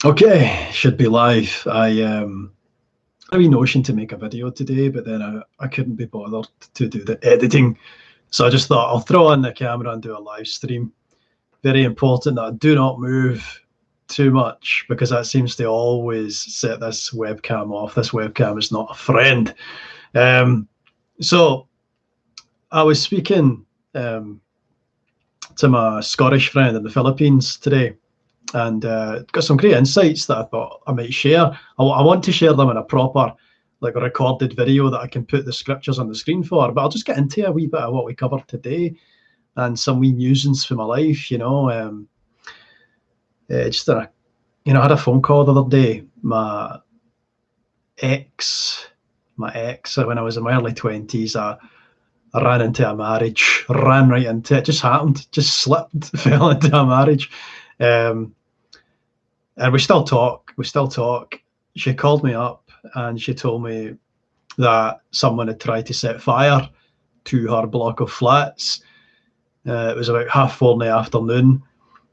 Okay, should be live. I had a notion to make a video today, but then I couldn't be bothered to do the editing. So I just thought I'll throw on the camera and do a live stream. Very important that I do not move too much because that seems to always set this webcam off. This webcam is not a friend. So I was speaking to my Scottish friend in the Philippines today, and got some great insights that I thought I might share. I want to share them in a proper, like a recorded video that I can put the scriptures on the screen for. But I'll just get into a wee bit of what we covered today and some wee musings for my life. Just I had a phone call the other day. My ex, when I was in my early 20s, I ran into a marriage, ran right into it. Just happened, just slipped, fell into a marriage. And we still talk. She called me up and she told me that someone had tried to set fire to her block of flats. It was about 4:30 in the afternoon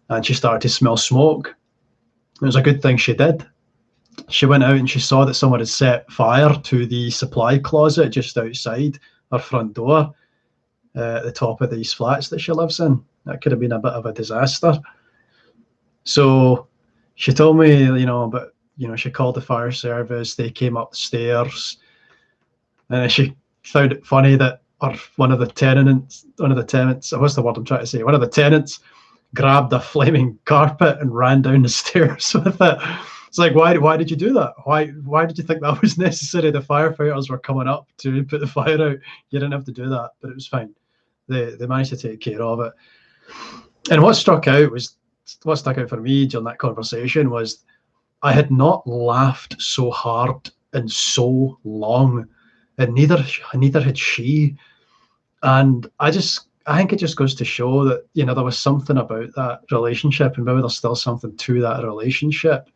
and she started to smell smoke. It was a good thing she did. She went out and she saw that someone had set fire to the supply closet just outside her front door at the top of these flats that she lives in. That could have been a bit of a disaster. So she told me, but she called the fire service. They came up the stairs, and she found it funny that one of the tenants, what's the word I'm trying to say? One of the tenants grabbed a flaming carpet and ran down the stairs with it. It's like, why did you do that? Why did you think that was necessary? The firefighters were coming up to put the fire out. You didn't have to do that, but it was fine. They managed to take care of it. And what stuck out for me during that conversation was I had not laughed so hard in so long, and neither had she. And I think it just goes to show that there was something about that relationship, and maybe there's still something to that relationship.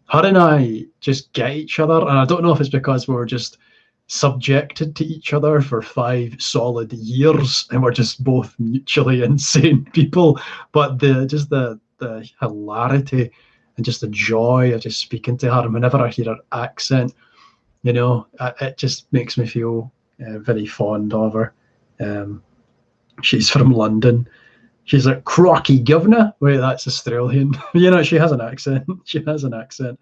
Her and I just get each other, and I don't know if it's because we were just subjected to each other for 5 solid years, and we're just both mutually insane people. But the hilarity and just the joy of just speaking to her, and whenever I hear her accent, it just makes me feel very fond of her. She's from London. She's like, crocky governor. Wait, that's Australian. She has an accent.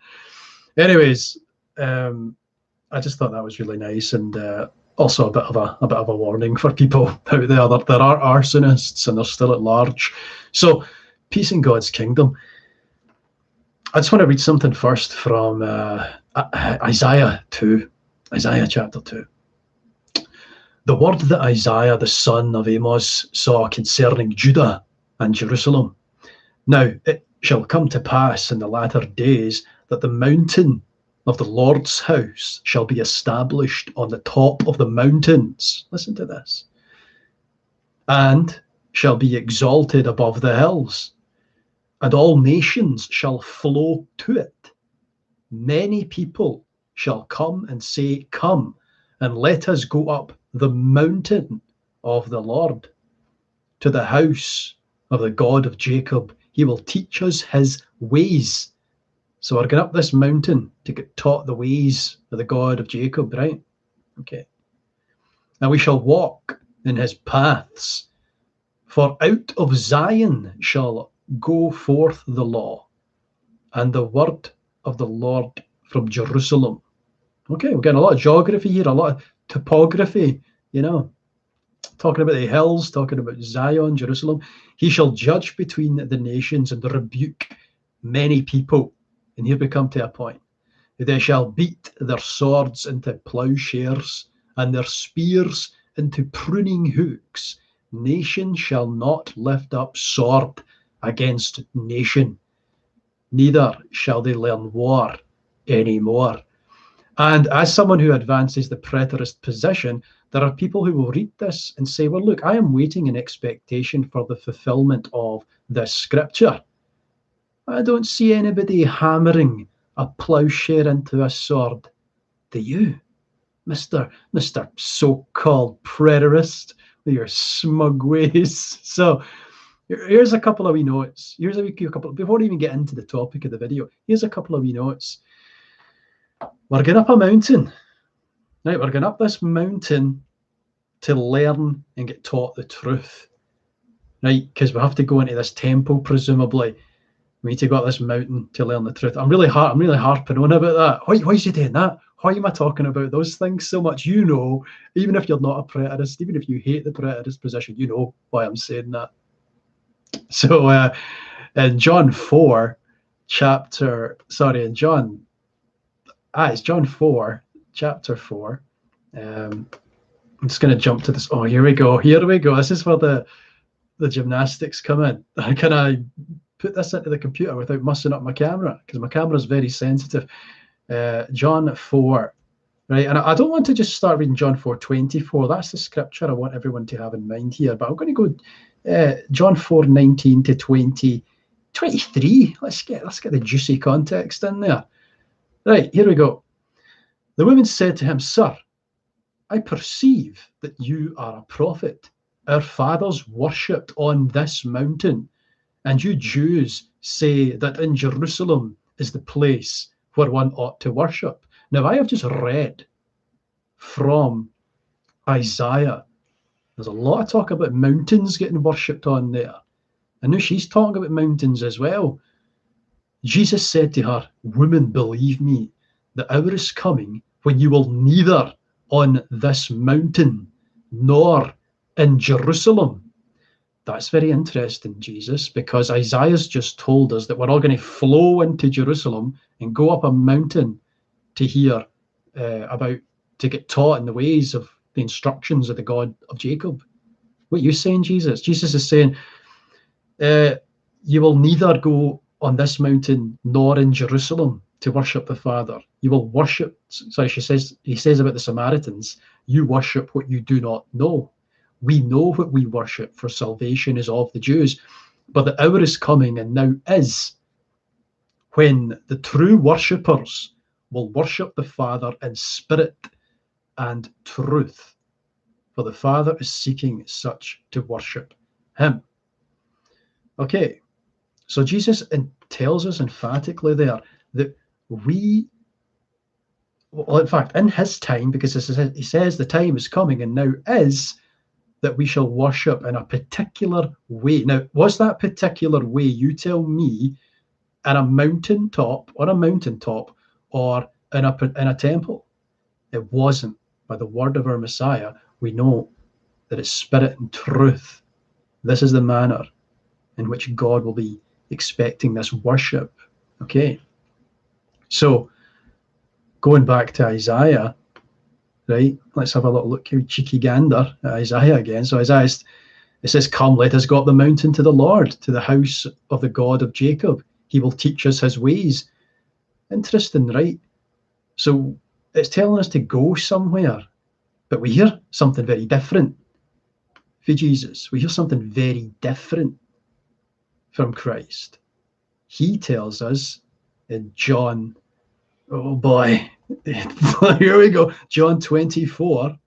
Anyways, I just thought that was really nice, and also a bit of a warning for people out there that there are arsonists and they're still at large. So, peace in God's kingdom. I just want to read something first from Isaiah chapter 2. The word that Isaiah, the son of Amos, saw concerning Judah and Jerusalem. Now it shall come to pass in the latter days that the mountain of the Lord's house shall be established on the top of the mountains. Listen to this. And shall be exalted above the hills, and all nations shall flow to it. Many people shall come and say, come, and let us go up the mountain of the Lord, to the house of the God of Jacob. He will teach us his ways. So we're going up this mountain to get taught the ways of the God of Jacob, right? Okay. And we shall walk in his paths. For out of Zion shall go forth the law, and the word of the Lord from Jerusalem. Okay, we're getting a lot of geography here, a lot of topography, talking about the hills, talking about Zion, Jerusalem. He shall judge between the nations and rebuke many people. And here we come to a point. They shall beat their swords into plowshares and their spears into pruning hooks. Nation shall not lift up sword against nation, neither shall they learn war anymore. And as someone who advances the preterist position, there are people who will read this and say, well, look, I am waiting in expectation for the fulfillment of this scripture. I don't see anybody hammering a plowshare into a sword. Do you, Mr. so-called preterist, with your smug ways? So Here's a couple of wee notes. Here's a couple, before we even get into the topic of the video, here's a couple of wee notes. We're going up a mountain. Right, we're going up this mountain to learn and get taught the truth. Right, because we have to go into this temple, presumably. We need to go up this mountain to learn the truth. I'm really harping on about that. Why is you doing that? Why am I talking about those things so much? You know, even if you're not a preterist, even if you hate the preterist position, you know why I'm saying that. So in John 4, it's John 4, chapter 4. I'm just going to jump to this. Oh, here we go. This is where the gymnastics come in. Can I put this into the computer without mussing up my camera? Because my camera is very sensitive. John 4, right? And I don't want to just start reading John 4:24. That's the scripture I want everyone to have in mind here. But I'm going to go John 4:19 to 23. Let's get the juicy context in there. Right, here we go. The woman said to him, "Sir, I perceive that you are a prophet. Our fathers worshipped on this mountain, and you Jews say that in Jerusalem is the place where one ought to worship." Now, I have just read from Isaiah. There's a lot of talk about mountains getting worshipped on there. I know she's talking about mountains as well. Jesus said to her, "Woman, believe me, the hour is coming when you will neither on this mountain nor in Jerusalem." That's very interesting, Jesus, because Isaiah's just told us that we're all going to flow into Jerusalem and go up a mountain to hear to get taught in the ways of the instructions of the God of Jacob. What are you saying, Jesus? Jesus is saying, you will neither go on this mountain nor in Jerusalem to worship the Father. You will worship, he says about the Samaritans, you worship what you do not know. We know what we worship, for salvation is of the Jews. But the hour is coming, and now is, when the true worshippers will worship the Father in spirit and truth. For the Father is seeking such to worship him. Okay, so Jesus tells us emphatically there that in fact, in his time, because he says the time is coming and now is, that we shall worship in a particular way. Now, was that particular way, you tell me, on a mountaintop, or in a temple? It wasn't. By the word of our Messiah, we know that it's spirit and truth. This is the manner in which God will be expecting this worship. Okay. So, going back to Isaiah, right? Let's have a little look here, cheeky gander at Isaiah again. So Isaiah, it says, "Come, let us go up the mountain to the Lord, to the house of the God of Jacob. He will teach us his ways." Interesting, right? So it's telling us to go somewhere, but we hear something very different for Jesus. We hear something very different from Christ. He tells us in John, oh boy, here we go, John 24,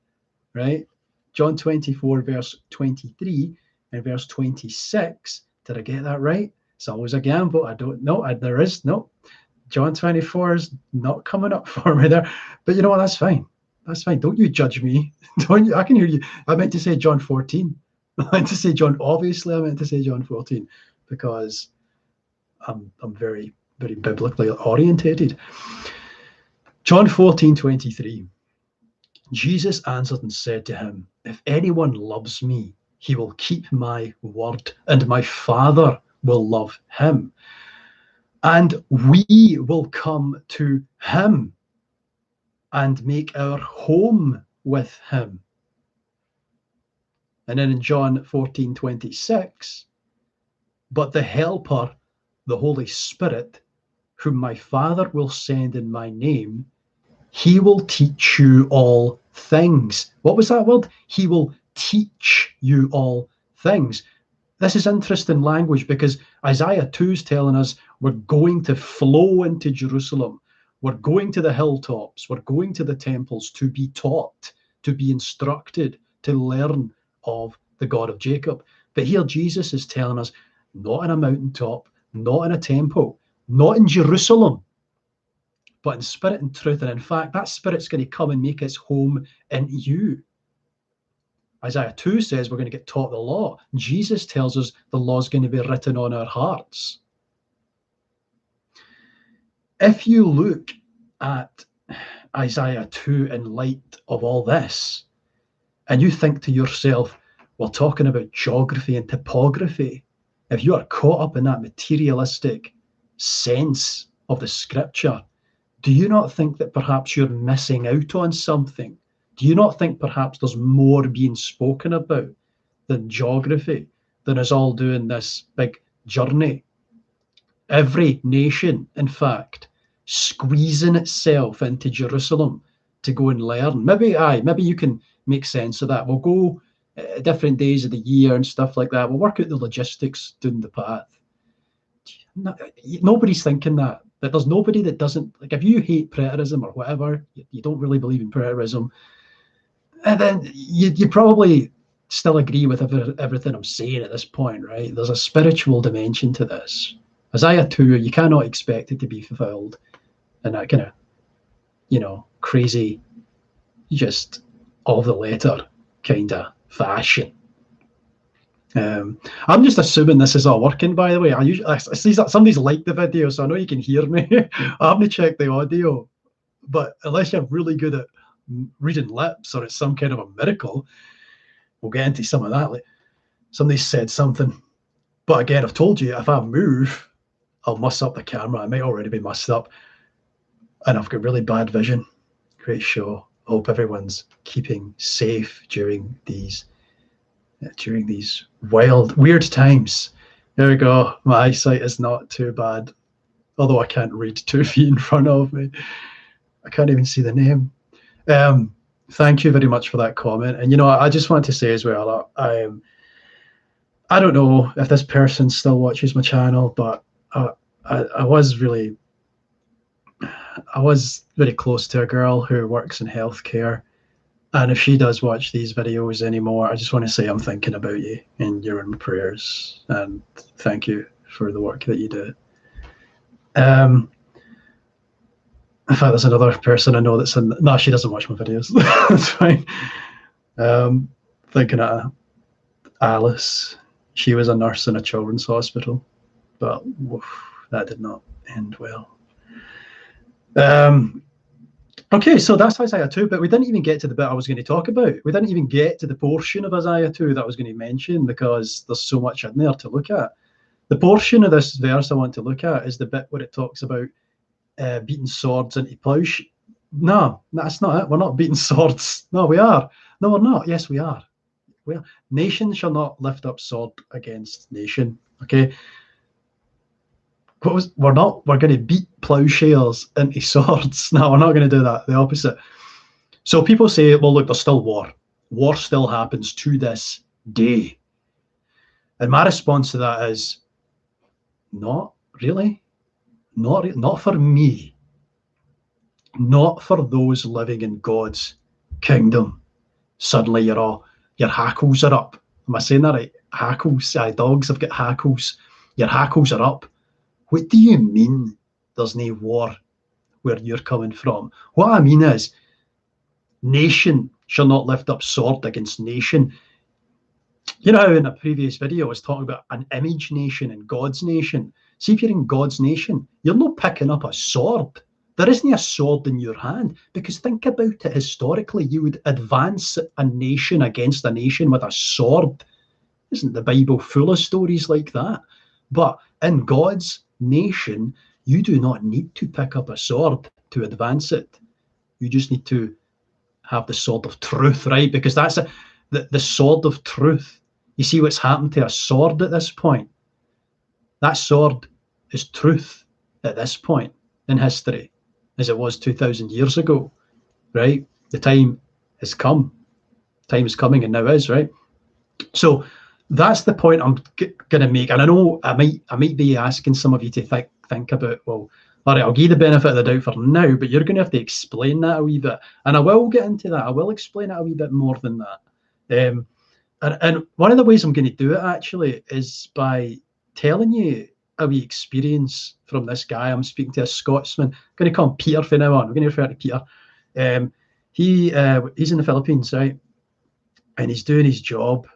right? John 24, verse 23 and verse 26. Did I get that right? It's always a gamble. I don't know. There is no. John 24 is not coming up for me there. But you know what? That's fine. That's fine. Don't you judge me. Don't you? I can hear you. I meant to say John 14. I meant to say obviously I meant to say John 14 because I'm very, very biblically orientated. John 14:23. Jesus answered and said to him, "If anyone loves me, he will keep my word, and my Father will love him. And we will come to him and make our home with him." And then in John 14:26, "But the Helper, the Holy Spirit, whom my Father will send in my name, he will teach you all things." What was that word? He will teach you all things. This is interesting language because Isaiah 2 is telling us we're going to flow into Jerusalem. We're going to the hilltops. We're going to the temples to be taught, to be instructed, to learn of the God of Jacob. But here Jesus is telling us, not in a mountaintop, not in a temple, not in Jerusalem, but in spirit and truth. And in fact, that spirit's going to come and make its home in you. Isaiah 2 says we're going to get taught the law. Jesus tells us the law is going to be written on our hearts. If you look at Isaiah 2 in light of all this, and you think to yourself, we're talking about geography and topography. If you are caught up in that materialistic sense of the scripture, do you not think that perhaps you're missing out on something? Do you not think perhaps there's more being spoken about than geography, than us all doing this big journey? Every nation, in fact, squeezing itself into Jerusalem to go and learn. Maybe you can make sense of that. We'll go different days of the year and stuff like that. We'll work out the logistics doing the path. Nobody's thinking that. That there's nobody that doesn't, like, if you hate preterism or whatever, you don't really believe in preterism, and then you probably still agree with everything I'm saying at this point, right? There's a spiritual dimension to this. Isaiah 2, you cannot expect it to be fulfilled in that kind of, crazy, just of the letter kind of fashion. I'm just assuming this is all working, by the way. I see that somebody's liked the video, so I know you can hear me. I haven't checked the audio, but unless you're really good at reading lips or it's some kind of a miracle, we'll get into some of that. Like, somebody said something, but again, I've told you, if I move, I'll muss up the camera. I might already be mussed up, and I've got really bad vision. Great show. Hope everyone's keeping safe during these weird times. There we go. My eyesight is not too bad, although I can't read 2 feet in front of me. I can't even see the name. Thank you very much for that comment. And I just want to say as well, I don't know if this person still watches my channel, but I was very close to a girl who works in healthcare. And if she does watch these videos anymore, I just want to say I'm thinking about you and you're in my prayers. And thank you for the work that you do. In fact, there's another person I know that's in. No, she doesn't watch my videos. That's fine. Thinking of Alice. She was a nurse in a children's hospital, but that did not end well. Okay, so that's Isaiah 2, but we didn't even get to the bit I was going to talk about. We didn't even get to the portion of Isaiah 2 that I was going to mention because there's so much in there to look at. The portion of this verse I want to look at is the bit where it talks about beating swords into ploughs. No, that's not it. We're not beating swords. No, we are. No, we're not. Yes, we are. Nation shall not lift up sword against nation. Okay. We're going to beat plowshares into swords. No, we're not going to do that. The opposite. So people say, well, look, there's still war. War still happens to this day. And my response to that is, not really. Not for me. Not for those living in God's kingdom. Suddenly your hackles are up. Am I saying that right? Hackles. Dogs have got hackles. Your hackles are up. What do you mean there's no war where you're coming from? What I mean is, nation shall not lift up sword against nation. You know how in a previous video I was talking about an image nation and God's nation. See, if you're in God's nation, you're not picking up a sword. There isn't a sword in your hand, because think about it historically. You would advance a nation against a nation with a sword. Isn't the Bible full of stories like that? But in God's nation, you do not need to pick up a sword to advance it. You just need to have the sword of truth, right? Because that's the sword of truth. You see what's happened to a sword at this point? That sword is truth at this point in history, as it was 2,000 years ago, right? The time has come. Time is coming and now is, right? So that's the point I'm going to make. And I know I might be asking some of you to think about, well, all right, I'll give you the benefit of the doubt for now, but you're going to have to explain that a wee bit. And I will get into that. I will explain it a wee bit more than that. And one of the ways I'm going to do it actually is by telling you a wee experience from this guy. I'm speaking to a Scotsman. I'm going to call him Peter from now on. We're going to refer to Peter. He's in the Philippines, right? And he's doing his job,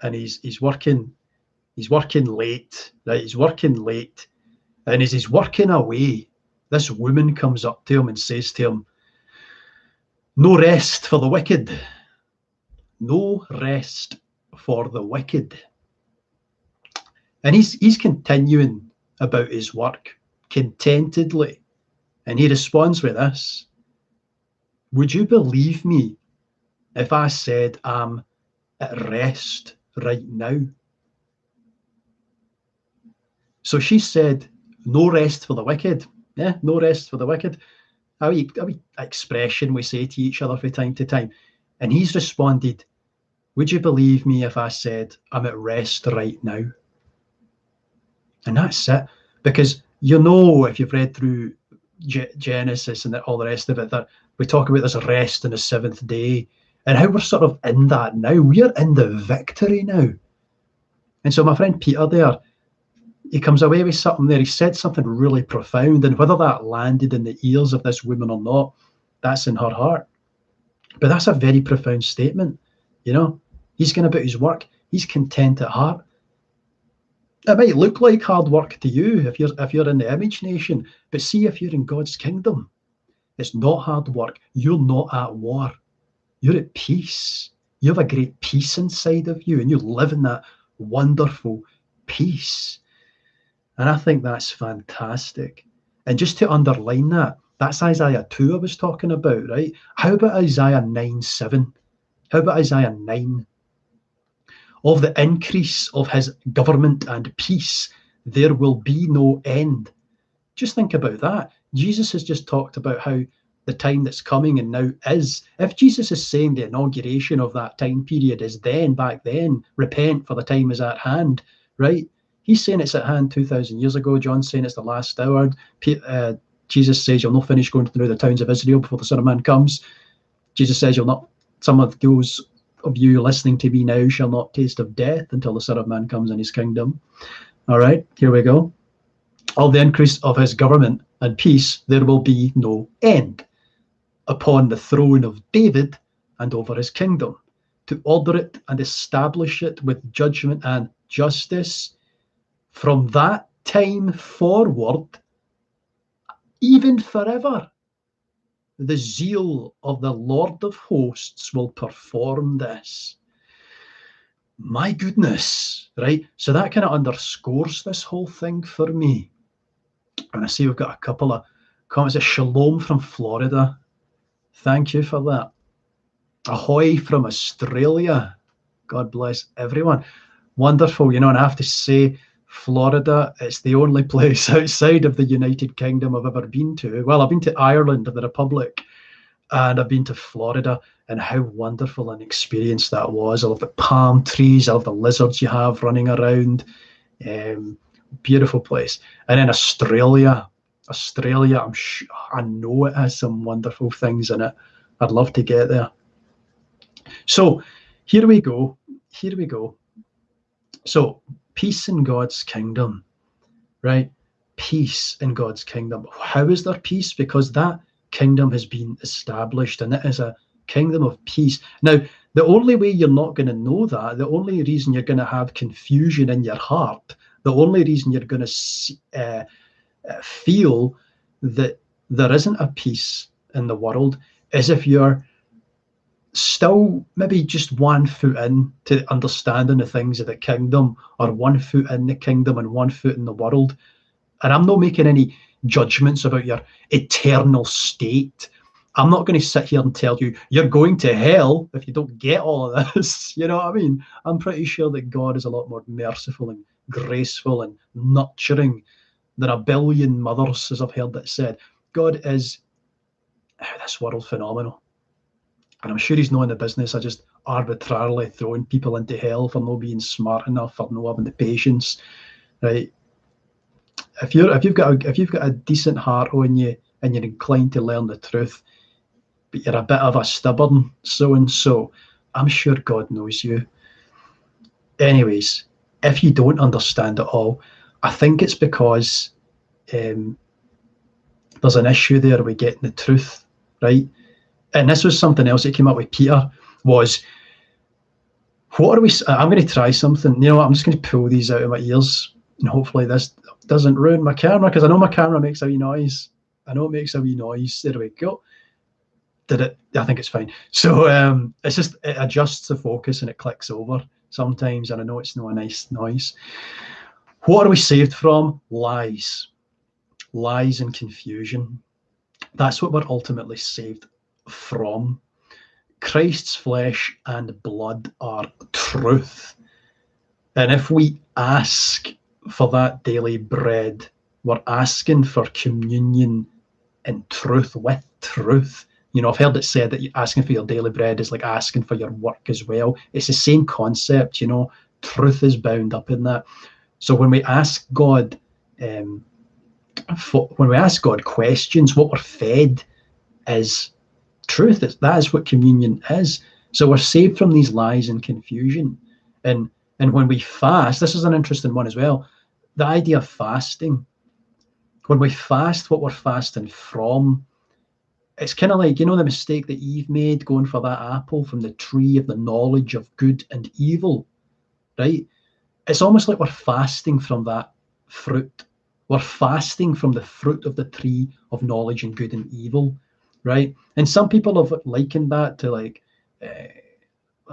and he's working late, right? He's working late, and as he's working away, this woman comes up to him and says to him, "No rest for the wicked. No rest for the wicked." And he's continuing about his work contentedly. And he responds with this: "Would you believe me if I said I'm at rest right now?" So she said, "No rest for the wicked." Yeah, no rest for the wicked. A wee expression we say to each other from time to time. And he's responded, "Would you believe me if I said I'm at rest right now?" And that's it. Because if you've read through Genesis and all the rest of it, that we talk about this rest in the seventh day and how we're sort of in that now. We're in the victory now. And so my friend Peter there, he comes away with something there. He said something really profound, and whether that landed in the ears of this woman or not, that's in her heart. But that's a very profound statement. He's going about his work. He's content at heart. It might look like hard work to you if you're in the image nation, but see, if you're in God's kingdom, it's not hard work. You're not at war. You're at peace. You have a great peace inside of you, and you live in that wonderful peace. And I think that's fantastic. And just to underline that, that's Isaiah 2 I was talking about, right? How about Isaiah 9:7? How about Isaiah 9? "Of the increase of his government and peace, there will be no end." Just think about that. Jesus has just talked about how the time that's coming and now is. If Jesus is saying the inauguration of that time period is back then, repent for the time is at hand, right? He's saying it's at hand 2,000 years ago. John's saying it's the last hour. Jesus says you'll not finish going through the towns of Israel before the Son of Man comes. Jesus says some of those of you listening to me now shall not taste of death until the Son of Man comes in his kingdom. All right, here we go. "Of the increase of his government and peace, there will be no end upon the throne of David and over his kingdom, to order it and establish it with judgment and justice from that time forward, even forever. The zeal of the Lord of hosts will perform this." My goodness, right? So that kind of underscores this whole thing for me. And I see we've got a couple of comments. Shalom from Florida. Thank you for that. Ahoy from Australia. God bless everyone. Wonderful. And I have to say, Florida, it's the only place outside of the United Kingdom I've ever been to. Well, I've been to Ireland, the Republic, and I've been to Florida, and how wonderful an experience that was. I love the palm trees. I love the lizards you have running around. Beautiful place. And then Australia, I know it has some wonderful things in it. I'd love to get there. So here we go. So peace in God's kingdom, right? Peace in God's kingdom. How is there peace? Because that kingdom has been established, and it is a kingdom of peace. Now, the only way you're not going to know that, the only reason you're going to have confusion in your heart, the only reason you're going to feel that there isn't a peace in the world is if you're still maybe just 1 foot in to understanding the things of the kingdom, or 1 foot in the kingdom and 1 foot in the world. And I'm not making any judgments about your eternal state. I'm not going to sit here and tell you you're going to hell if you don't get all of this. You know what I mean? I'm pretty sure that God is a lot more merciful and graceful and nurturing than a billion mothers, as I've heard it said. God is this world phenomenal. And I'm sure he's not in the business of just arbitrarily throwing people into hell for not being smart enough, or not having the patience, right? If you've got a decent heart on you and you're inclined to learn the truth, but you're a bit of a stubborn so and so, I'm sure God knows you. anyways, if you don't understand it all, I think it's because there's an issue there with getting the truth right. And this was something else that came up with Peter, was, what are we, I'm going to try something, you know, I'm just going to pull these out of my ears, and hopefully this doesn't ruin my camera, because I know my camera makes a wee noise. I know it makes a wee noise. There we go. Did it? I think it's fine. So it's just, it adjusts the focus and it clicks over sometimes, and I know it's not a nice noise. What are we saved from? Lies. Lies and confusion. That's what we're ultimately saved from. Christ's flesh and blood are truth. And if we ask for that daily bread, we're asking for communion in truth, with truth. You know, I've heard it said that asking for your daily bread is like asking for your work as well. It's the same concept, you know, truth is bound up in that. So when we ask God, when we ask God questions, what we're fed is truth. That is what communion is. So we're saved from these lies and confusion. And when we fast, this is an interesting one as well, the idea of fasting. When we fast, what we're fasting from, it's kind of like, you know, the mistake that Eve made going for that apple from the tree of the knowledge of good and evil, right? It's almost like we're fasting from that fruit. We're fasting from the fruit of the tree of knowledge and good and evil, right? And some people have likened that to like,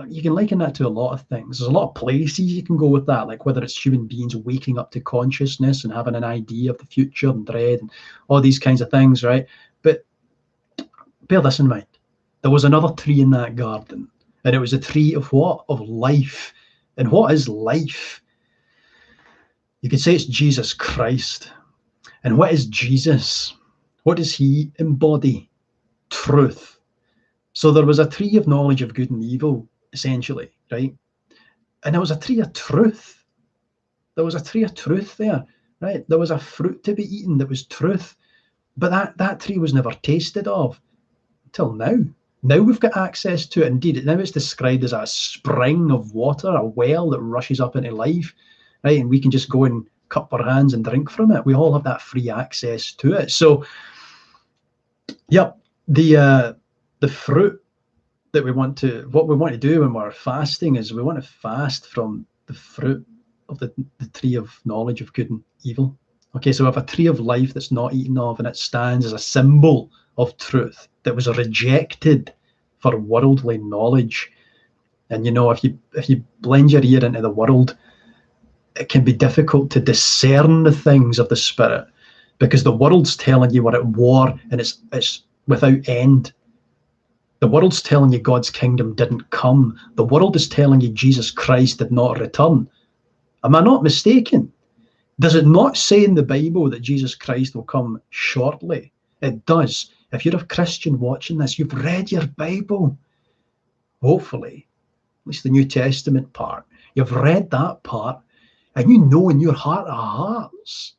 you can liken that to a lot of things. There's a lot of places you can go with that, like whether it's human beings waking up to consciousness and having an idea of the future and dread and all these kinds of things, right? But bear this in mind. There was another tree in that garden, and it was a tree of what? Of life. And what is life? You could say it's Jesus Christ. And what is Jesus? What does he embody? Truth. So there was a tree of knowledge of good and evil, essentially, right? And there was a tree of truth. There was a tree of truth there, right? There was a fruit to be eaten that was truth. But that tree was never tasted of till now. Now we've got access to it. Indeed, now it's described as a spring of water, a well that rushes up into life, right? And we can just go and cup our hands and drink from it. We all have that free access to it. So, yep, the fruit that what we want to do when we're fasting is we want to fast from the fruit of the tree of knowledge of good and evil. Okay, so we have a tree of life that's not eaten of, and it stands as a symbol of truth that was rejected for worldly knowledge. And you know, if you blend your ear into the world, it can be difficult to discern the things of the Spirit, because the world's telling you we're at war and it's without end. The world's telling you God's kingdom didn't come. The world is telling you Jesus Christ did not return. Am I not mistaken? Does it not say in the Bible that Jesus Christ will come shortly? It does. If you're a Christian watching this, you've read your Bible. Hopefully, at least the New Testament part. You've read that part, and you know in your heart of hearts.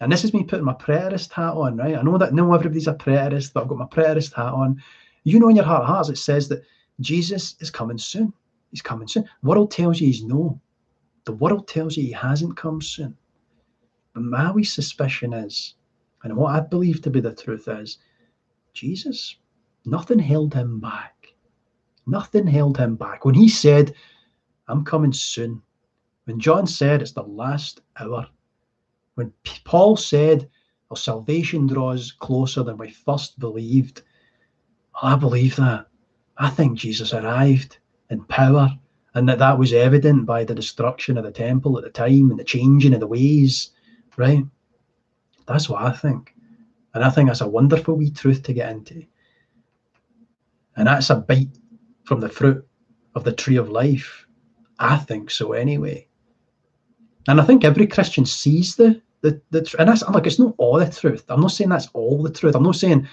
And this is me putting my preterist hat on, right? I know that not everybody's a preterist, but I've got my preterist hat on. You know in your heart of hearts, it says that Jesus is coming soon. He's coming soon. The world tells you he's no. The world tells you he hasn't come soon. But my wee suspicion is, and what I believe to be the truth is, Jesus, nothing held him back. Nothing held him back. When he said, I'm coming soon, when John said it's the last hour, when Paul said our salvation draws closer than we first believed, I believe that. I think Jesus arrived in power, and that was evident by the destruction of the temple at the time and the changing of the ways, right? That's what I think. And I think that's a wonderful wee truth to get into. And that's a bite from the fruit of the tree of life. I think so anyway. And I think every Christian sees and that's like, it's not all the truth. I'm not saying that's all the truth. I'm not saying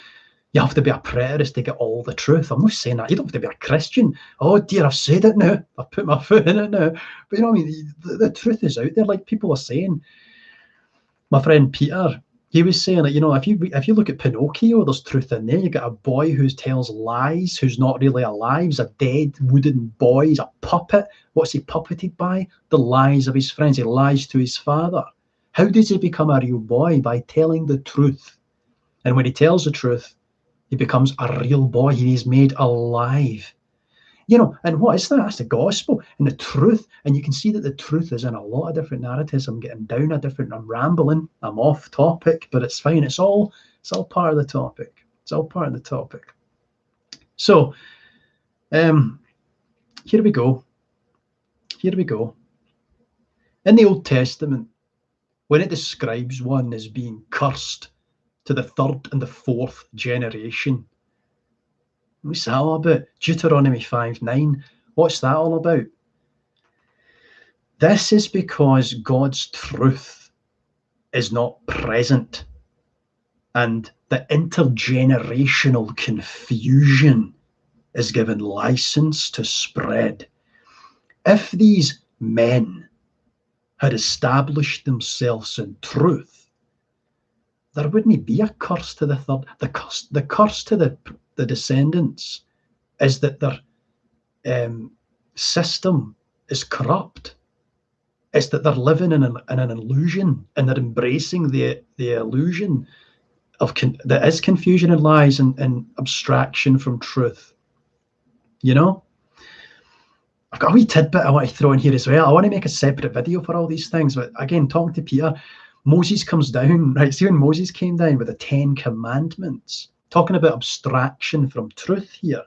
you have to be a preterist to get all the truth. I'm not saying that. You don't have to be a Christian. Oh dear, I've said it now. I've put my foot in it now. But you know what I mean? The truth is out there, like people are saying. My friend Peter, He was saying that, if you look at Pinocchio, there's truth in there. You got a boy who tells lies, who's not really alive. He's a dead wooden boy. He's a puppet. What's he puppeted by? The lies of his friends. He lies to his father. How does he become a real boy? By telling the truth. And when he tells the truth, he becomes a real boy. He is made alive. And what is that? That's the gospel and the truth. And you can see that the truth is in a lot of different narratives. I'm getting down I'm rambling, I'm off topic, but it's fine. It's all part of the topic. It's all part of the topic. So, here we go. Here we go. In the Old Testament, when it describes one as being cursed to the third and the fourth generation, what's that all about? Deuteronomy 5:9. What's that all about? This is because God's truth is not present, and the intergenerational confusion is given license to spread. If these men had established themselves in truth, there wouldn't be a curse to the third. The curse to the descendants is that their system is corrupt. It's that they're living in an illusion, and they're embracing the illusion that is confusion and lies and abstraction from truth. I've got a wee tidbit I want to throw in here as well. I want to make a separate video for all these things, but again, talking to Peter, Moses comes down, right? See, when Moses came down with the 10 Commandments, talking about abstraction from truth here,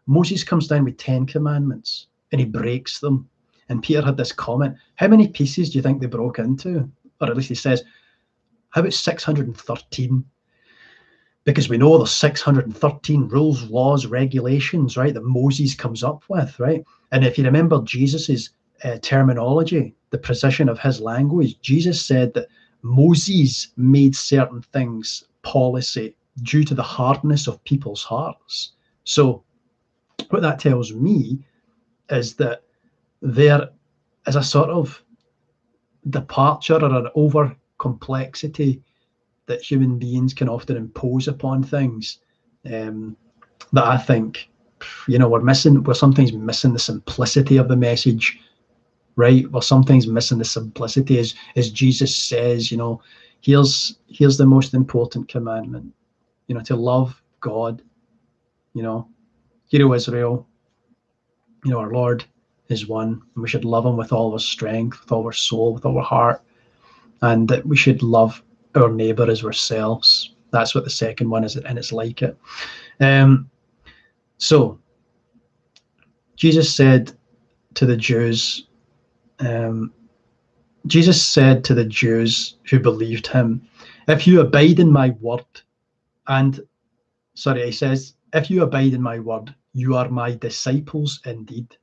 Moses comes down with 10 Commandments and he breaks them. And Peter had this comment, how many pieces do you think they broke into? Or at least he says, how about 613? Because we know there's 613 rules, laws, regulations, right, that Moses comes up with, right? And if you remember Jesus's terminology, the precision of his language, Jesus said that Moses made certain things policy due to the hardness of people's hearts. So what that tells me is that there is a sort of departure or an over complexity that human beings can often impose upon things, that I think, we're sometimes missing the simplicity of the message, right? We're sometimes missing the simplicity, as Jesus says, here's the most important commandment, to love God, Hear, O Israel, our Lord is one, and we should love him with all our strength, with all our soul, with all our heart, and that we should love our neighbor as ourselves. That's what the second one is, and it's like it. So Jesus said to the Jews, who believed him, if you abide in my word, he says, if you abide in my word, you are my disciples indeed,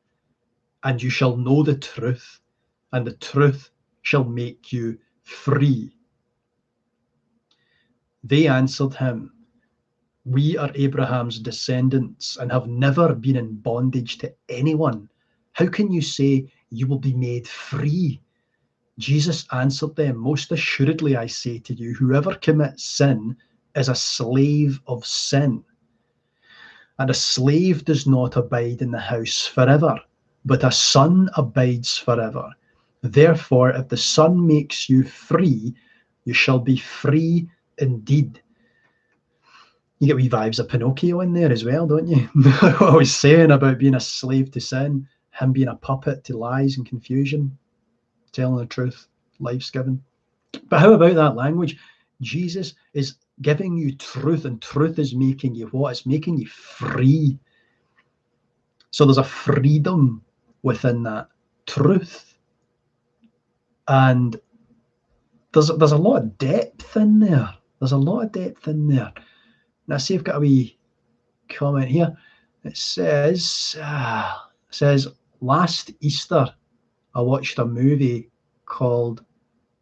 and you shall know the truth, and the truth shall make you free. They answered him, we are Abraham's descendants and have never been in bondage to anyone. How can you say you will be made free? Jesus answered them, most assuredly I say to you, whoever commits sin is a slave of sin. And a slave does not abide in the house forever, but a son abides forever. Therefore, if the Son makes you free, you shall be free indeed. You get wee vibes of Pinocchio in there as well, don't you? What I was saying about being a slave to sin, him being a puppet to lies and confusion, telling the truth, life's given. But how about that language? Jesus is giving you truth, and truth is making you what? It's making you free. So there's a freedom within that truth. And there's a lot of depth in there. There's a lot of depth in there. Now, see, I've got a wee comment here. It says, last Easter, I watched a movie called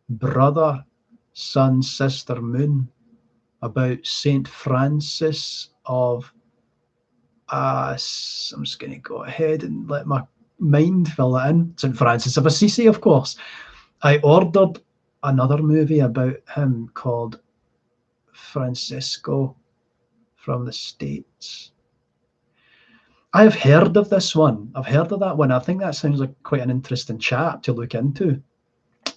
Brother, Sun, Sister, Moon about St. Francis of, I'm just going to go ahead and let my mind fill it in. St. Francis of Assisi, of course. I ordered another movie about him called Francisco from the States. I have heard of this one. I've heard of that one. I think that sounds like quite an interesting chat to look into.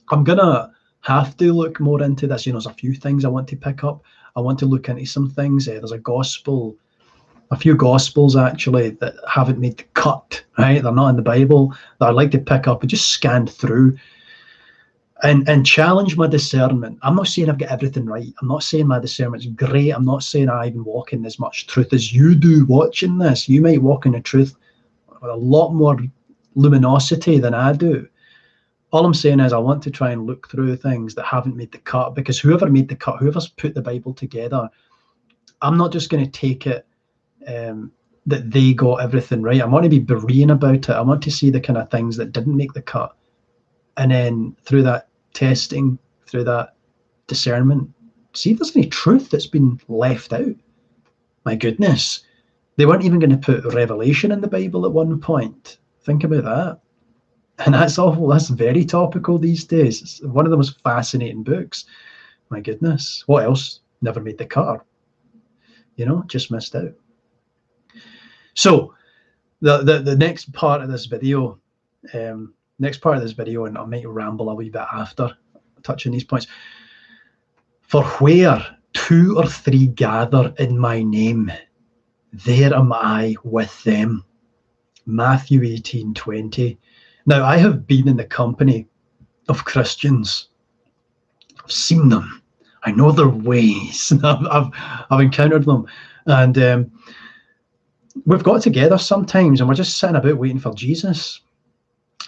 I'm going to have to look more into this. There's a few things I want to pick up. I want to look into some things. There's a few gospels actually that haven't made the cut, right? They're not in the Bible, that I'd like to pick up and just scan through and challenge my discernment. I'm not saying I've got everything right. I'm not saying my discernment's great. I'm not saying I even walk in as much truth as you do watching this. You might walk in the truth with a lot more luminosity than I do. All I'm saying is I want to try and look through things that haven't made the cut, because whoever made the cut, whoever's put the Bible together, I'm not just going to take it that they got everything right. I want to be Berean about it. I want to see the kind of things that didn't make the cut. And then through that testing, through that discernment, see if there's any truth that's been left out. My goodness. They weren't even going to put Revelation in the Bible at one point. Think about that. And that's awful. That's very topical these days. It's one of the most fascinating books. My goodness. What else never made the cut? Just missed out. So the next part of this video, and I might ramble a wee bit after touching these points. For where 2 or 3 gather in my name, there am I with them. Matthew 18:20. Now, I have been in the company of Christians. I've seen them. I know their ways. I've encountered them. And we've got together sometimes and we're just sitting about waiting for Jesus.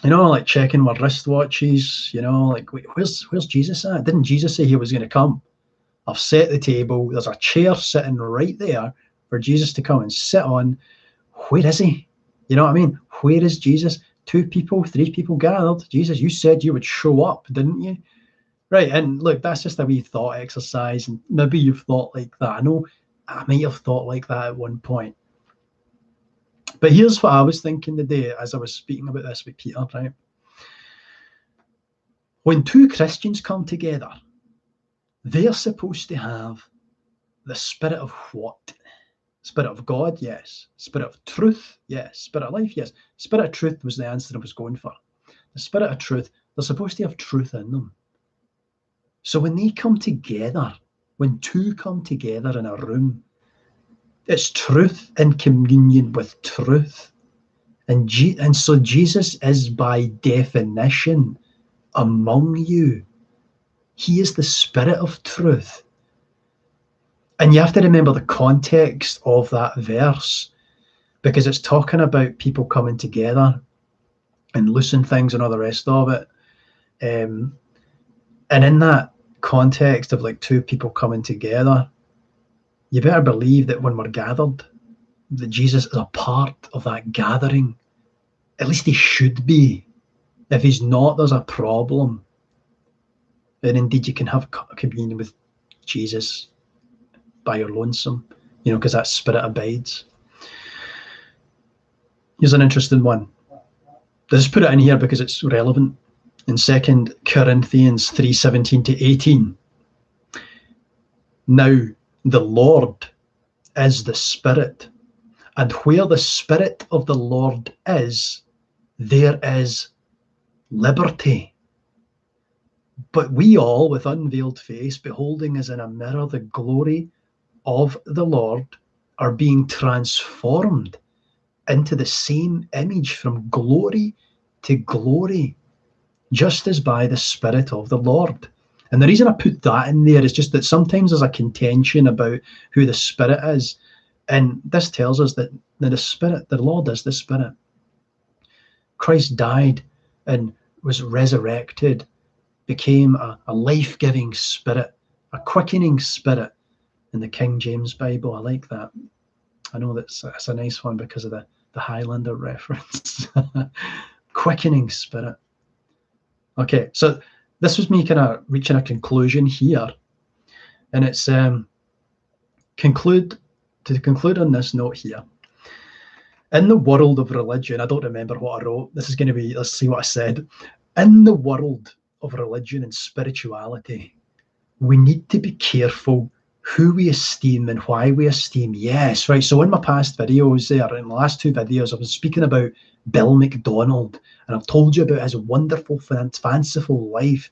Like checking my wristwatches, like, wait, where's Jesus at? Didn't Jesus say he was going to come? I've set the table. There's a chair sitting right there for Jesus to come and sit on. Where is he? You know what I mean? Where is Jesus? 2 people, 3 people gathered. Jesus, you said you would show up, didn't you? Right, and look, that's just a wee thought exercise, and maybe you've thought like that. I know I might have thought like that at one point. But here's what I was thinking today as I was speaking about this with Peter, right? When 2 Christians come together, they're supposed to have the spirit of what? Spirit of God, yes. Spirit of truth, yes. Spirit of life, yes. Spirit of truth was the answer I was going for. The spirit of truth, they're supposed to have truth in them. So when they come together, when 2 come together in a room, it's truth in communion with truth. And so Jesus is by definition among you. He is the spirit of truth. And you have to remember the context of that verse, because it's talking about people coming together and loosing things and all the rest of it. And in that context of like 2 people coming together, you better believe that when we're gathered, that Jesus is a part of that gathering. At least he should be. If he's not, there's a problem. And indeed, you can have communion with Jesus by your lonesome, because that spirit abides. Here's an interesting one. Let's put it in here because it's relevant. In 2 Corinthians 3:17-18. Now, the Lord is the Spirit, and where the Spirit of the Lord is, there is liberty. But we all, with unveiled face, beholding as in a mirror the glory of the Lord, are being transformed into the same image from glory to glory, just as by the Spirit of the Lord. And the reason I put that in there is just that sometimes there's a contention about who the Spirit is. And this tells us that the Spirit, the Lord is the Spirit. Christ died and was resurrected, became a life-giving Spirit, a quickening Spirit in the King James Bible. I like that. I know that's a nice one because of the Highlander reference. Quickening Spirit. Okay, so this was me kind of reaching a conclusion here. And it's to conclude on this note here. In the world of religion, I don't remember what I wrote. This is going to be, let's see what I said. In the world of religion and spirituality, we need to be careful who we esteem and why we esteem. Yes, right. So in my past videos there, in the last 2 videos, I was speaking about Bill McDonald, and I've told you about his wonderful, fanciful life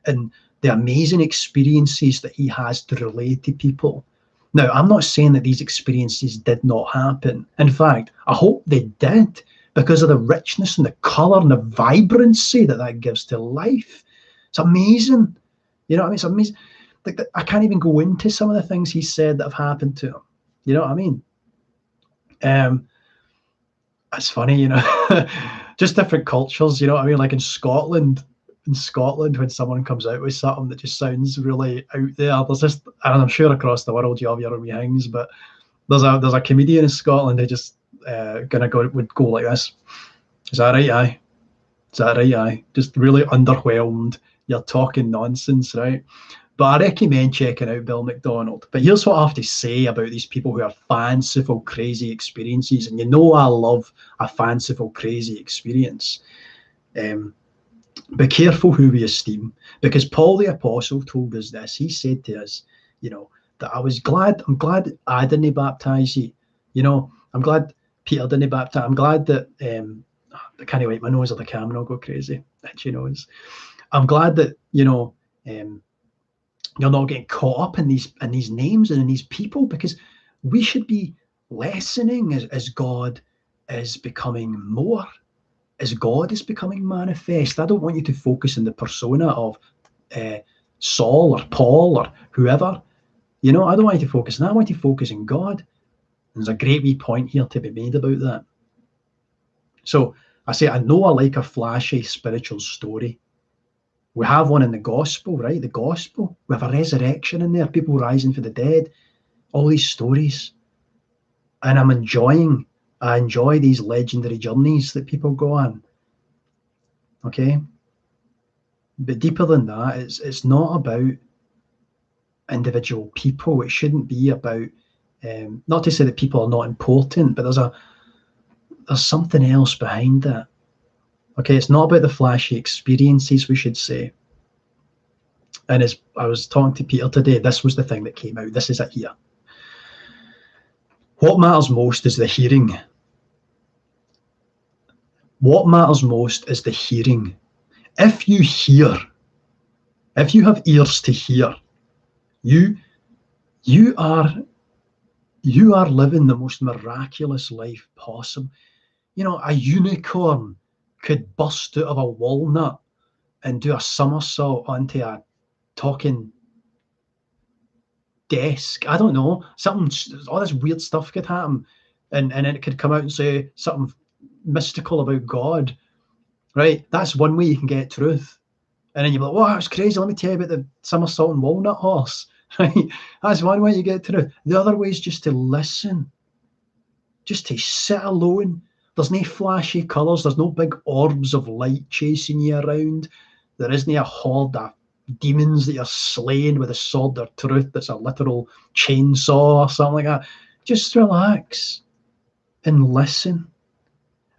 and the amazing experiences that he has to relate to people. Now, I'm not saying that these experiences did not happen. In fact, I hope they did, because of the richness and the colour and the vibrancy that that gives to life. It's amazing. You know what I mean? It's amazing. Like, I can't even go into some of the things he said that have happened to him. You know what I mean? It's funny, you know, just different cultures. You know what I mean? Like in Scotland, when someone comes out with something that just sounds really out there, there's just, and I'm sure across the world you have your wee things, but there's a comedian in Scotland who just would go like this. Is that right? Aye. Is that right? Aye. Just really underwhelmed. You're talking nonsense, right? But I recommend checking out Bill McDonald. But here's what I have to say about these people who are fanciful, crazy experiences. And you know I love a fanciful, crazy experience. Be careful who we esteem, because Paul the Apostle told us this. He said to us, you know, that I'm glad I didn't baptize you. You know, I'm glad Peter didn't baptize. I'm glad that I can't wipe my nose or the camera will go crazy. Itchy nose. I'm glad that, you know, you're not getting caught up in these names and in these people, because we should be lessening as God is becoming more, as God is becoming manifest. I don't want you to focus on the persona of Saul or Paul or whoever. You know, I don't want you to focus on that. I want you to focus on God. And there's a great wee point here to be made about that. So I say, I know I like a flashy spiritual story. We have one in the gospel, right? The gospel. We have a resurrection in there, people rising from the dead, all these stories. And I enjoy these legendary journeys that people go on. Okay? But deeper than that, it's not about individual people. It shouldn't be about, not to say that people are not important, but there's something else behind that. Okay, it's not about the flashy experiences, we should say. And as I was talking to Peter today, this was the thing that came out. This is it here. What matters most is the hearing. What matters most is the hearing. If you hear, if you have ears to hear, you are living the most miraculous life possible. You know, a unicorn could burst out of a walnut and do a somersault onto a talking desk. I don't know, something, all this weird stuff could happen, and then it could come out and say something mystical about God, right? That's one way you can get truth. And then you're like, wow, it's crazy, let me tell you about the somersault and walnut horse, right? That's one way you get truth. The other way is just to listen, just to sit alone. There's no flashy colours, there's no big orbs of light chasing you around. There isn't a horde of demons that you're slaying with a sword of truth that's a literal chainsaw or something like that. Just relax and listen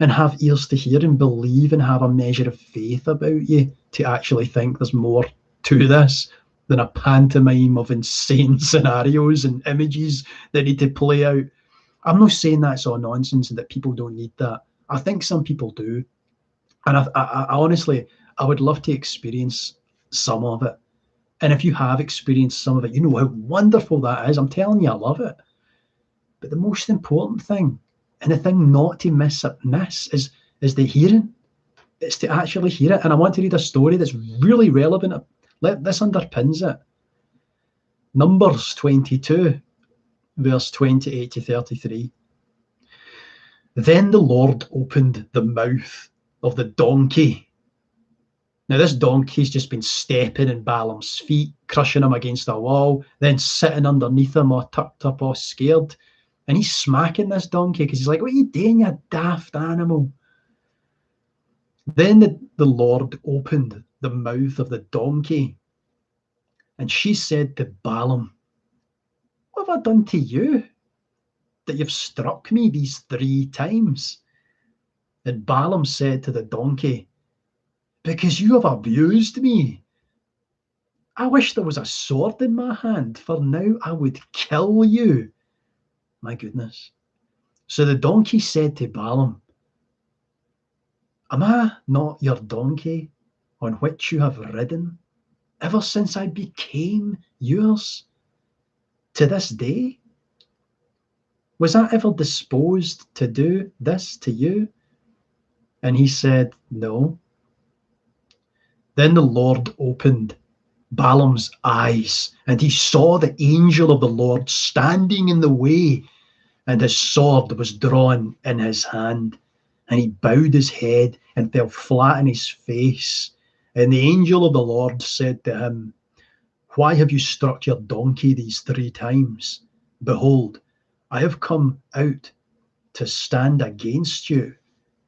and have ears to hear and believe and have a measure of faith about you to actually think there's more to this than a pantomime of insane scenarios and images that need to play out. I'm not saying that's all nonsense and that people don't need that. I think some people do. And I honestly, I would love to experience some of it. And if you have experienced some of it, you know how wonderful that is. I'm telling you, I love it. But the most important thing, and the thing not to miss is the hearing. It's to actually hear it. And I want to read a story that's really relevant. This underpins it. Numbers 22, verse 28 to 33. Then the Lord opened the mouth of the donkey. Now, this donkey's just been stepping in Balaam's feet, crushing him against a wall, then sitting underneath him, all tucked up, all scared. And he's smacking this donkey because he's like, what are you doing, you daft animal? Then the Lord opened the mouth of the donkey, and she said to Balaam, what have I done to you that you've struck me these 3 times? And Balaam said to the donkey, because you have abused me I wish there was a sword in my hand, for now I would kill you. My goodness. So the donkey said to Balaam, am I not your donkey on which you have ridden ever since I became yours to this day? Was I ever disposed to do this to you? And he said, no. Then the Lord opened Balaam's eyes, and he saw the angel of the Lord standing in the way, and his sword was drawn in his hand. And he bowed his head and fell flat on his face. And the angel of the Lord said to him, why have you struck your donkey these 3 times? Behold, I have come out to stand against you,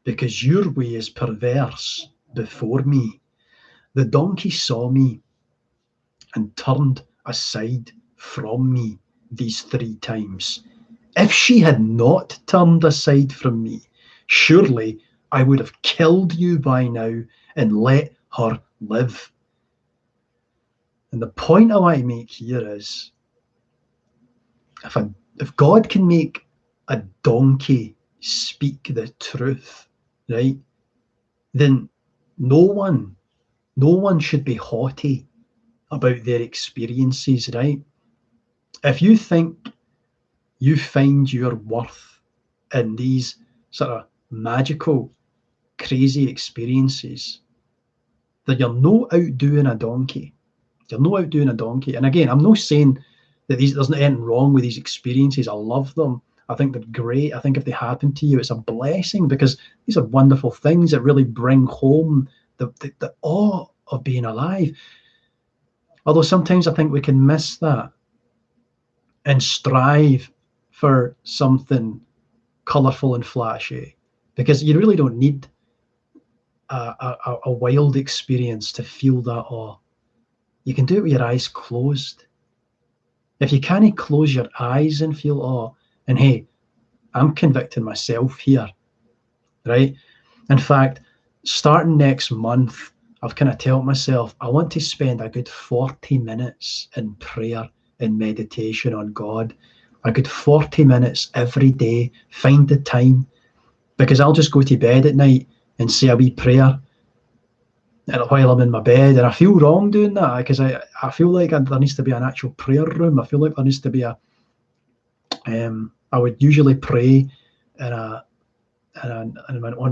because your way is perverse before me. The donkey saw me and turned aside from me these 3 times. If she had not turned aside from me, surely I would have killed you by now and let her live. And the point I want to make here is, if God can make a donkey speak the truth, right, then no one should be haughty about their experiences, right? If you think you find your worth in these sort of magical, crazy experiences, then you're no outdoing a donkey. You're no outdoing a donkey. And again, I'm not saying that there's nothing wrong with these experiences. I love them. I think they're great. I think if they happen to you, it's a blessing, because these are wonderful things that really bring home the awe of being alive. Although sometimes I think we can miss that and strive for something colourful and flashy, because you really don't need a wild experience to feel that awe. You can do it with your eyes closed. If you can't close your eyes and feel awe, and hey, I'm convicting myself here, right? In fact, starting next month, I've kind of told myself I want to spend a good 40 minutes in prayer and meditation on God. A good 40 minutes every day. Find the time, because I'll just go to bed at night and say a wee prayer while I'm in my bed, and I feel wrong doing that, because I feel like there needs to be an actual prayer room. I feel like there needs to be I would usually pray on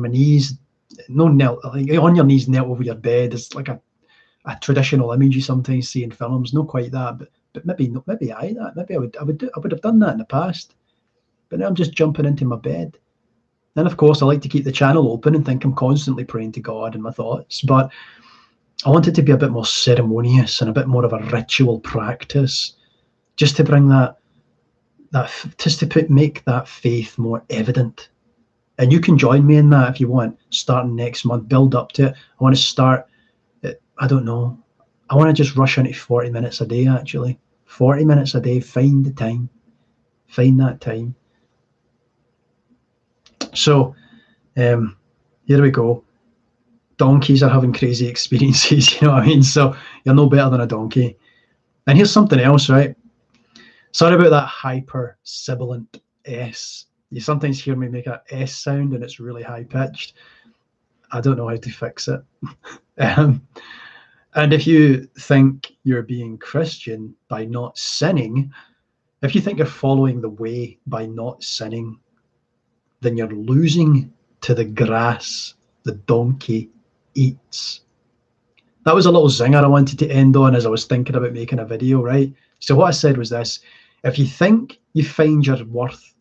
my knees, no knelt, like on your knees, knelt over your bed. It's like a traditional image you sometimes see in films. Not quite that, but maybe I would have done that in the past. But now I'm just jumping into my bed. And of course, I like to keep the channel open and think I'm constantly praying to God in my thoughts. But I want it to be a bit more ceremonious and a bit more of a ritual practice, just to bring make that faith more evident. And you can join me in that if you want, starting next month, build up to it. I want to start, I don't know, I want to just rush into 40 minutes a day, actually. 40 minutes a day, find the time, find that time. So, here we go. Donkeys are having crazy experiences, you know what I mean? So you're no better than a donkey. And here's something else, right? Sorry about that hyper sibilant S. You sometimes hear me make an S sound and it's really high pitched. I don't know how to fix it. And if you think you're being Christian by not sinning, if you think you're following the way by not sinning, then you're losing to the grass the donkey eats. That was a little zinger I wanted to end on as I was thinking about making a video, right? So what I said was this: if you think you find your worth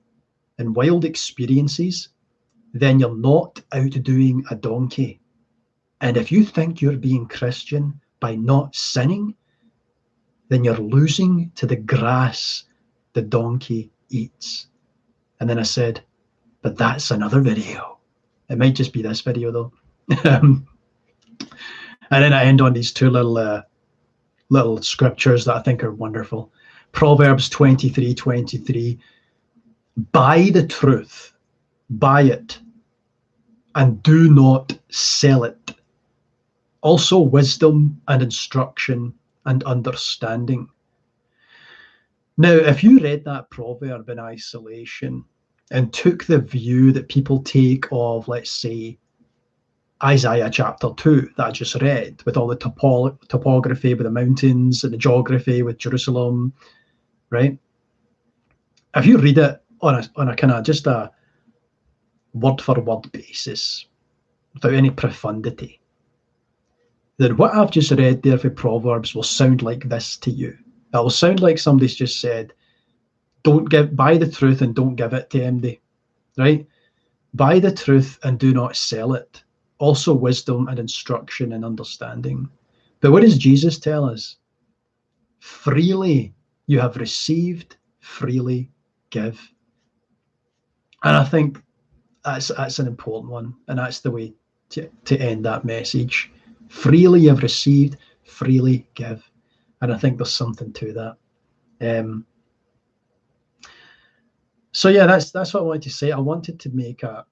in wild experiences, then you're not outdoing a donkey. And if you think you're being Christian by not sinning, then you're losing to the grass the donkey eats. And then I said, but that's another video. It might just be this video though. And then I end on these two little scriptures that I think are wonderful. Proverbs 23:23. Buy the truth, buy it, and do not sell it. Also wisdom and instruction and understanding. Now, if you read that proverb in isolation and took the view that people take of, let's say, Isaiah chapter 2 that I just read, with all the topography with the mountains and the geography with Jerusalem, right? If you read it on a kind of just a word for word basis, without any profundity, then what I've just read there for Proverbs will sound like this to you. It will sound like somebody's just said, buy the truth and don't give it to MD, right? Buy the truth and do not sell it. Also wisdom and instruction and understanding. But what does Jesus tell us? Freely you have received, freely give. And I think that's an important one, and that's the way to end that message. Freely you have received, freely give. And I think there's something to that. So yeah, that's what I wanted to say. I wanted to make a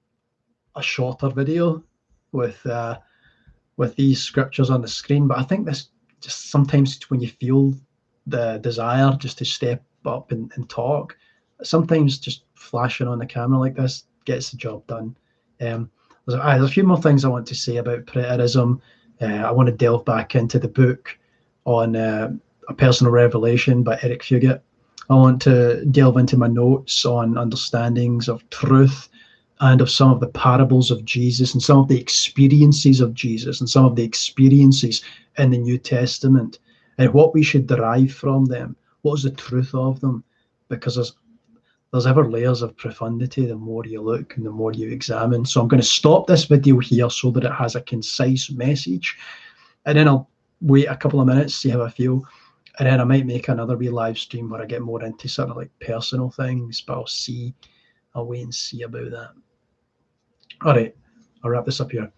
shorter video with these scriptures on the screen, but I think this just sometimes when you feel the desire just to step up and talk, sometimes just flashing on the camera like this gets the job done. There's a few more things I want to say about preterism. I want to delve back into the book on A Personal Revelation by Eric Fugit. I want to delve into my notes on understandings of truth and of some of the parables of Jesus and some of the experiences of Jesus and some of the experiences in the New Testament and what we should derive from them. What is the truth of them? Because there's ever layers of profundity the more you look and the more you examine. So I'm going to stop this video here so that it has a concise message, and then I'll wait a couple of minutes, see how I feel, and then I might make another wee live stream where I get more into sort of like personal things, but I'll wait and see about that. All right, I'll wrap this up here.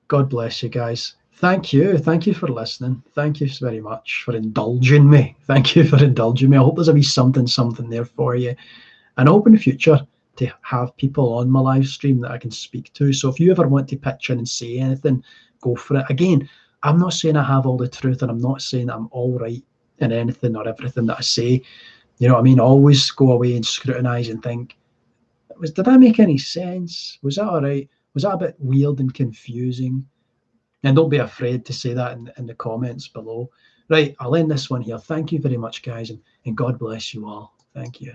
God bless you guys. Thank you for listening. Thank you very much for indulging me. Thank you for indulging me. I hope there's a wee something there for you. And I hope in the future to have people on my live stream that I can speak to. So if you ever want to pitch in and say anything, go for it. Again, I'm not saying I have all the truth, and I'm not saying that I'm all right in anything or everything that I say. You know what I mean? Always go away and scrutinize and think, did that make any sense? Was that all right? Was that a bit weird and confusing? And don't be afraid to say that in the comments below. Right, I'll end this one here. Thank you very much, guys, and God bless you all. Thank you.